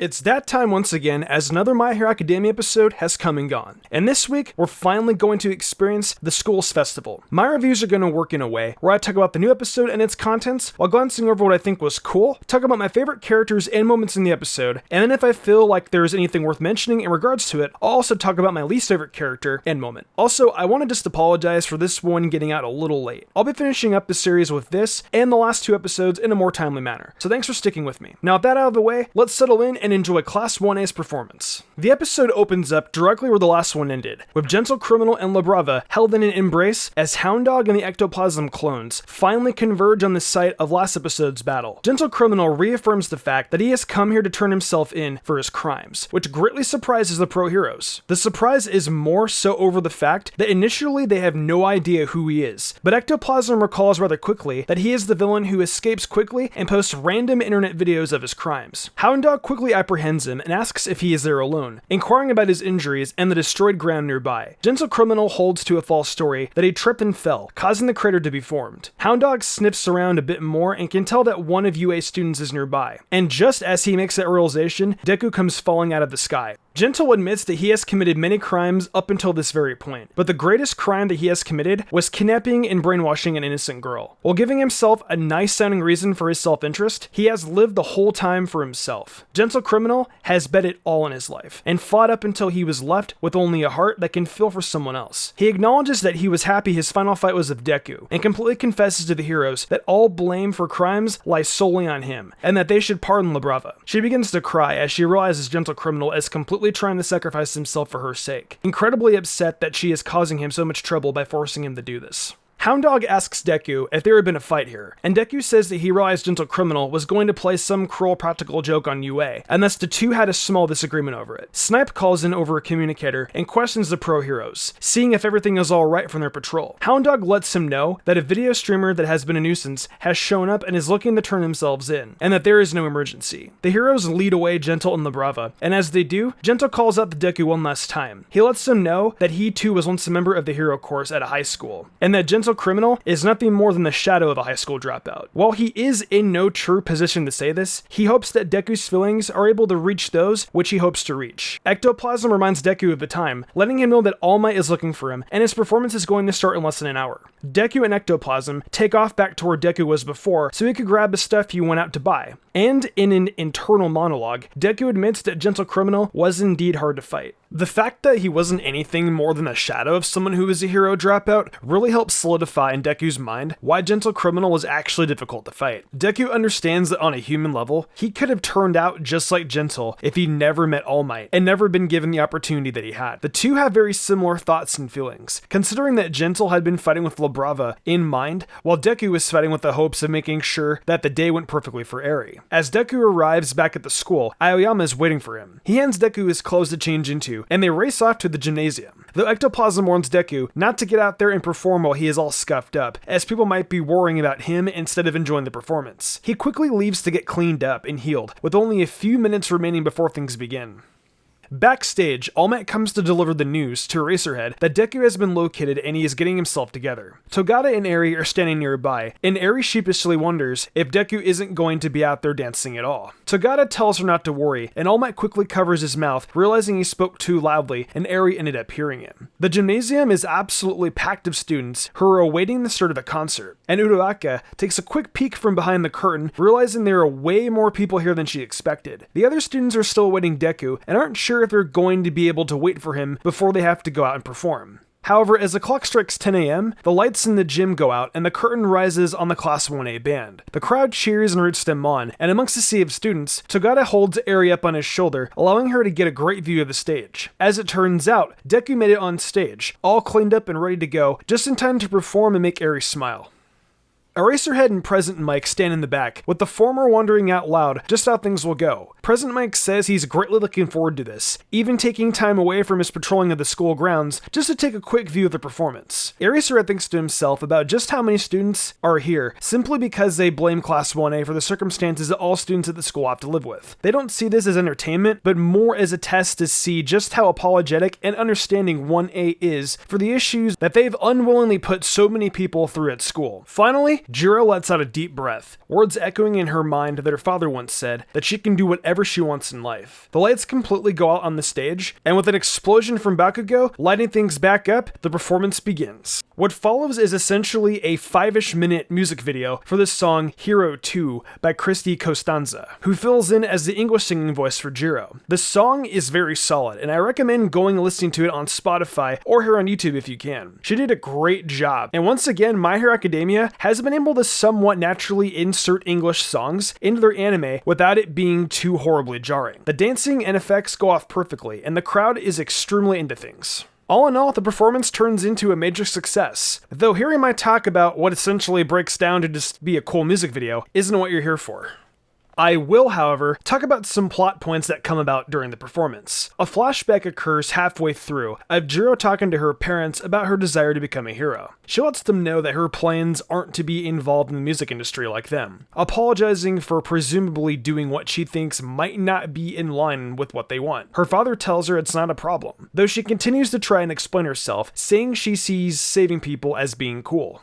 It's that time once again, as another My Hero Academia episode has come and gone. And this week, we're finally going to experience the school's festival. My reviews are going to work in a way where I talk about the new episode and its contents, while glancing over what I think was cool, talk about my favorite characters and moments in the episode, and then if I feel like there's anything worth mentioning in regards to it, I'll also talk about my least favorite character and moment. Also, I want to just apologize for this one getting out a little late. I'll be finishing up the series with this and the last two episodes in a more timely manner, so thanks for sticking with me. Now with that out of the way, let's settle in and enjoy Class 1A's performance. The episode opens up directly where the last one ended, with Gentle Criminal and La Brava held in an embrace as Hound Dog and the Ectoplasm clones finally converge on the site of last episode's battle. Gentle Criminal reaffirms the fact that he has come here to turn himself in for his crimes, which greatly surprises the pro-heroes. The surprise is more so over the fact that initially they have no idea who he is, but Ectoplasm recalls rather quickly that he is the villain who escapes quickly and posts random internet videos of his crimes. Hound Dog quickly apprehends him and asks if he is there alone, inquiring about his injuries and the destroyed ground nearby. Gentle Criminal holds to a false story that he tripped and fell, causing the crater to be formed. Hound Dog sniffs around a bit more and can tell that one of UA students is nearby. And just as he makes that realization, Deku comes falling out of the sky. Gentle admits that he has committed many crimes up until this very point, but the greatest crime that he has committed was kidnapping and brainwashing an innocent girl. While giving himself a nice sounding reason for his self-interest, he has lived the whole time for himself. Gentle Criminal has bet it all in his life, and fought up until he was left with only a heart that can feel for someone else. He acknowledges that he was happy his final fight was with Deku, and completely confesses to the heroes that all blame for crimes lies solely on him, and that they should pardon La Brava. She begins to cry as she realizes Gentle Criminal is completely trying to sacrifice himself for her sake, incredibly upset that she is causing him so much trouble by forcing him to do this. Hound Dog asks Deku if there had been a fight here, and Deku says that he realized Gentle Criminal was going to play some cruel practical joke on UA, and thus the two had a small disagreement over it. Snipe calls in over a communicator and questions the pro-heroes, seeing if everything is alright from their patrol. Hound Dog lets him know that a video streamer that has been a nuisance has shown up and is looking to turn themselves in, and that there is no emergency. The heroes lead away Gentle and La Brava, and as they do, Gentle calls out to Deku one last time. He lets them know that he too was once a member of the hero course at a high school, and that Gentle Criminal is nothing more than the shadow of a high school dropout. While he is in no true position to say this, he hopes that Deku's feelings are able to reach those which he hopes to reach. Ectoplasm reminds Deku of the time, letting him know that All Might is looking for him, and his performance is going to start in less than an hour. Deku and Ectoplasm take off back to where Deku was before so he could grab the stuff he went out to buy. And in an internal monologue, Deku admits that Gentle Criminal was indeed hard to fight. The fact that he wasn't anything more than a shadow of someone who is a hero dropout really helps solidify in Deku's mind why Gentle Criminal was actually difficult to fight. Deku understands that on a human level, he could have turned out just like Gentle if he never met All Might and never been given the opportunity that he had. The two have very similar thoughts and feelings, considering that Gentle had been fighting with La Brava in mind, while Deku was fighting with the hopes of making sure that the day went perfectly for Eri. As Deku arrives back at the school, Aoyama is waiting for him. He hands Deku his clothes to change into, and they race off to the gymnasium. Though Ectoplasm warns Deku not to get out there and perform while he is all scuffed up, as people might be worrying about him instead of enjoying the performance. He quickly leaves to get cleaned up and healed, with only a few minutes remaining before things begin. Backstage, All Might comes to deliver the news to Eraserhead that Deku has been located and he is getting himself together. Togata and Eri are standing nearby, and Eri sheepishly wonders if Deku isn't going to be out there dancing at all. Togata tells her not to worry, and All Might quickly covers his mouth, realizing he spoke too loudly, and Eri ended up hearing him. The gymnasium is absolutely packed of students who are awaiting the start of the concert, and Uraraka takes a quick peek from behind the curtain, realizing there are way more people here than she expected. The other students are still awaiting Deku, and aren't sure if they're going to be able to wait for him before they have to go out and perform. However, as the clock strikes 10 a.m., the lights in the gym go out and the curtain rises on the Class 1A band. The crowd cheers and roots them on, and amongst the sea of students, Togata holds Eri up on his shoulder, allowing her to get a great view of the stage. As it turns out, Deku made it on stage, all cleaned up and ready to go, just in time to perform and make Eri smile. Eraserhead and Present Mike stand in the back, with the former wondering out loud just how things will go. Present Mike says he's greatly looking forward to this, even taking time away from his patrolling of the school grounds just to take a quick view of the performance. Eraserhead thinks to himself about just how many students are here, simply because they blame Class 1A for the circumstances that all students at the school have to live with. They don't see this as entertainment, but more as a test to see just how apologetic and understanding 1A is for the issues that they've unwillingly put so many people through at school. Finally, Jiro lets out a deep breath, words echoing in her mind that her father once said, that she can do whatever whatever she wants in life. The lights completely go out on the stage, and with an explosion from Bakugo lighting things back up, the performance begins. What follows is essentially a 5-ish minute music video for the song Hero 2 by Christy Costanza, who fills in as the English singing voice for Jiro. The song is very solid, and I recommend going and listening to it on Spotify or here on YouTube if you can. She did a great job, and once again, My Hero Academia has been able to somewhat naturally insert English songs into their anime without it being too horribly jarring. The dancing and effects go off perfectly, and the crowd is extremely into things. All in all, the performance turns into a major success, though hearing my talk about what essentially breaks down to just be a cool music video isn't what you're here for. I will, however, talk about some plot points that come about during the performance. A flashback occurs halfway through of Jiro talking to her parents about her desire to become a hero. She lets them know that her plans aren't to be involved in the music industry like them, apologizing for presumably doing what she thinks might not be in line with what they want. Her father tells her it's not a problem, though she continues to try and explain herself, saying she sees saving people as being cool.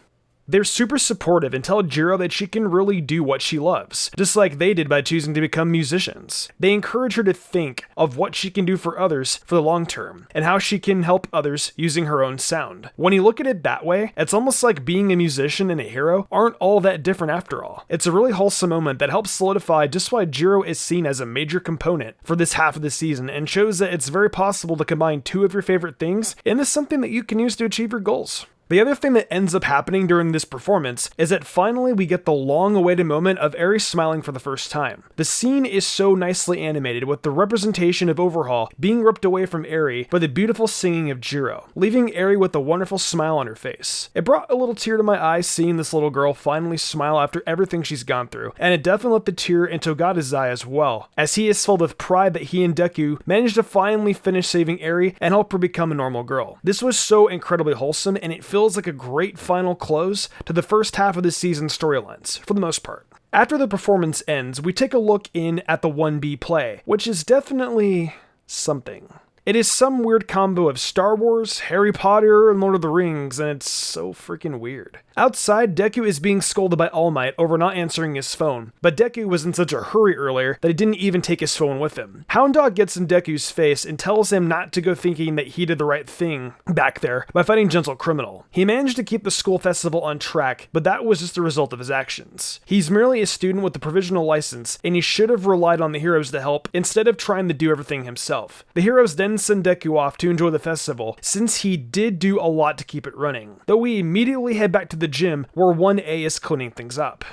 They're super supportive and tell Jiro that she can really do what she loves, just like they did by choosing to become musicians. They encourage her to think of what she can do for others for the long term, and how she can help others using her own sound. When you look at it that way, it's almost like being a musician and a hero aren't all that different after all. It's a really wholesome moment that helps solidify just why Jiro is seen as a major component for this half of the season, and shows that it's very possible to combine two of your favorite things into something that you can use to achieve your goals. The other thing that ends up happening during this performance is that finally we get the long-awaited moment of Eri smiling for the first time. The scene is so nicely animated, with the representation of Overhaul being ripped away from Eri by the beautiful singing of Jiro, leaving Eri with a wonderful smile on her face. It brought a little tear to my eye seeing this little girl finally smile after everything she's gone through, and it definitely let the tear into Togata's eye as well, as he is filled with pride that he and Deku managed to finally finish saving Eri and help her become a normal girl. This was so incredibly wholesome, and it feels like a great final close to the first half of the season's storylines, for the most part. After the performance ends, we take a look in at the 1B play, which is definitely something. It is some weird combo of Star Wars, Harry Potter, and Lord of the Rings, and it's so freaking weird. Outside, Deku is being scolded by All Might over not answering his phone, but Deku was in such a hurry earlier that he didn't even take his phone with him. Hound Dog gets in Deku's face and tells him not to go thinking that he did the right thing back there by fighting Gentle Criminal. He managed to keep the school festival on track, but that was just a result of his actions. He's merely a student with a provisional license, and he should have relied on the heroes to help instead of trying to do everything himself. The heroes then send Deku off to enjoy the festival, since he did do a lot to keep it running, though we immediately head back to the gym where 1A is cleaning things up.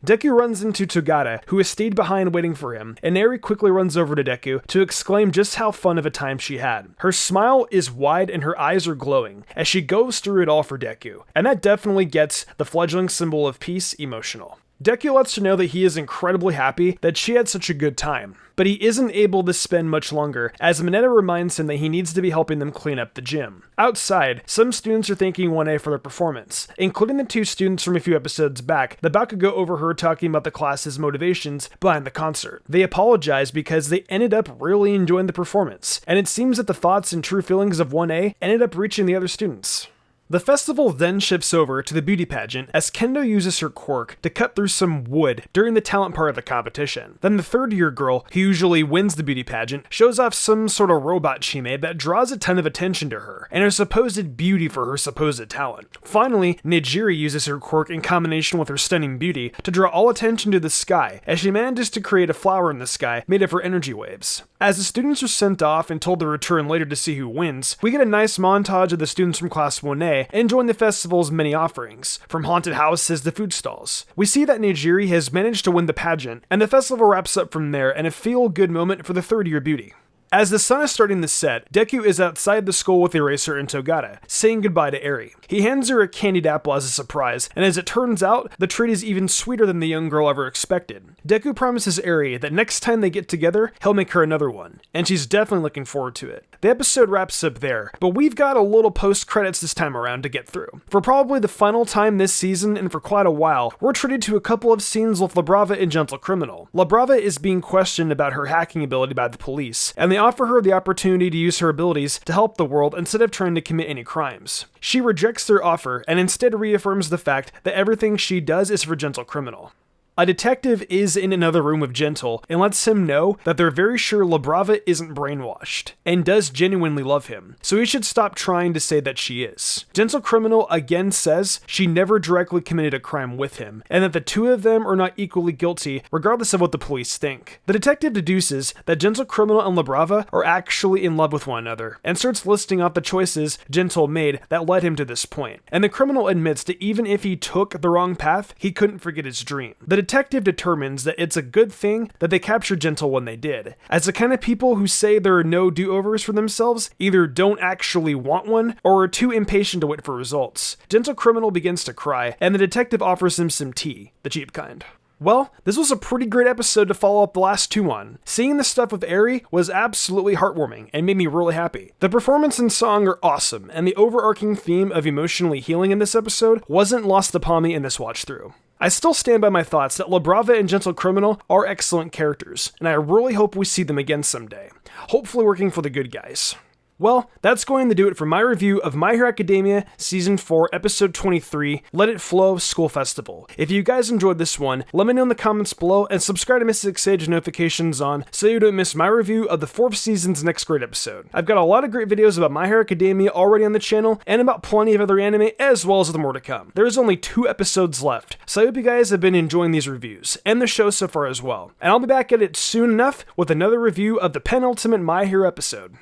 Deku runs into Togata, who has stayed behind waiting for him, and Eri quickly runs over to Deku to exclaim just how fun of a time she had. Her smile is wide and her eyes are glowing as she goes through it all for Deku, and that definitely gets the fledgling symbol of peace emotional. Deku lets her know that he is incredibly happy that she had such a good time, but he isn't able to spend much longer, as Mineta reminds him that he needs to be helping them clean up the gym. Outside, some students are thanking 1A for their performance, including the two students from a few episodes back that Bakugo overheard talking about the class's motivations behind the concert. They apologize because they ended up really enjoying the performance, and it seems that the thoughts and true feelings of 1A ended up reaching the other students. The festival then shifts over to the beauty pageant as Kendo uses her quirk to cut through some wood during the talent part of the competition. Then the third-year girl, who usually wins the beauty pageant, shows off some sort of robot she made that draws a ton of attention to her, and her supposed beauty for her supposed talent. Finally, Nejiri uses her quirk in combination with her stunning beauty to draw all attention to the sky, as she manages to create a flower in the sky made of her energy waves. As the students are sent off and told to return later to see who wins, we get a nice montage of the students from Class 1A enjoying the festival's many offerings, from haunted houses to food stalls. We see that Nejiri has managed to win the pageant, and the festival wraps up from there in a feel-good moment for the third-year beauty. As the sun is starting to set, Deku is outside the school with Eraser and Togata, saying goodbye to Eri. He hands her a candied apple as a surprise, and as it turns out, the treat is even sweeter than the young girl ever expected. Deku promises Eri that next time they get together, he'll make her another one, and she's definitely looking forward to it. The episode wraps up there, but we've got a little post-credits this time around to get through. For probably the final time this season, and for quite a while, we're treated to a couple of scenes with La Brava and Gentle Criminal. La Brava is being questioned about her hacking ability by the police, and they offer her the opportunity to use her abilities to help the world instead of trying to commit any crimes. She rejects their offer and instead reaffirms the fact that everything she does is for Gentle Criminal. A detective is in another room with Gentle and lets him know that they're very sure La Brava isn't brainwashed and does genuinely love him, so he should stop trying to say that she is. Gentle Criminal again says she never directly committed a crime with him, and that the two of them are not equally guilty regardless of what the police think. The detective deduces that Gentle Criminal and La Brava are actually in love with one another, and starts listing out the choices Gentle made that led him to this point. And the criminal admits that even if he took the wrong path, he couldn't forget his dream. The detective determines that it's a good thing that they captured Gentle when they did, as the kind of people who say there are no do-overs for themselves either don't actually want one or are too impatient to wait for results. Gentle Criminal begins to cry, and the detective offers him some tea, the cheap kind. Well, this was a pretty great episode to follow up the last two on. Seeing the stuff with Aerie was absolutely heartwarming and made me really happy. The performance and song are awesome, and the overarching theme of emotionally healing in this episode wasn't lost upon me in this watch through. I still stand by my thoughts that La Brava and Gentle Criminal are excellent characters, and I really hope we see them again someday, hopefully working for the good guys. Well, that's going to do it for my review of My Hero Academia Season 4, Episode 23, Let It Flow School Festival. If you guys enjoyed this one, let me know in the comments below and subscribe to Mystic Sage notifications on so you don't miss my review of the 4th season's next great episode. I've got a lot of great videos about My Hero Academia already on the channel and about plenty of other anime as well as the more to come. There's only 2 episodes left, so I hope you guys have been enjoying these reviews and the show so far as well. And I'll be back at it soon enough with another review of the penultimate My Hero episode.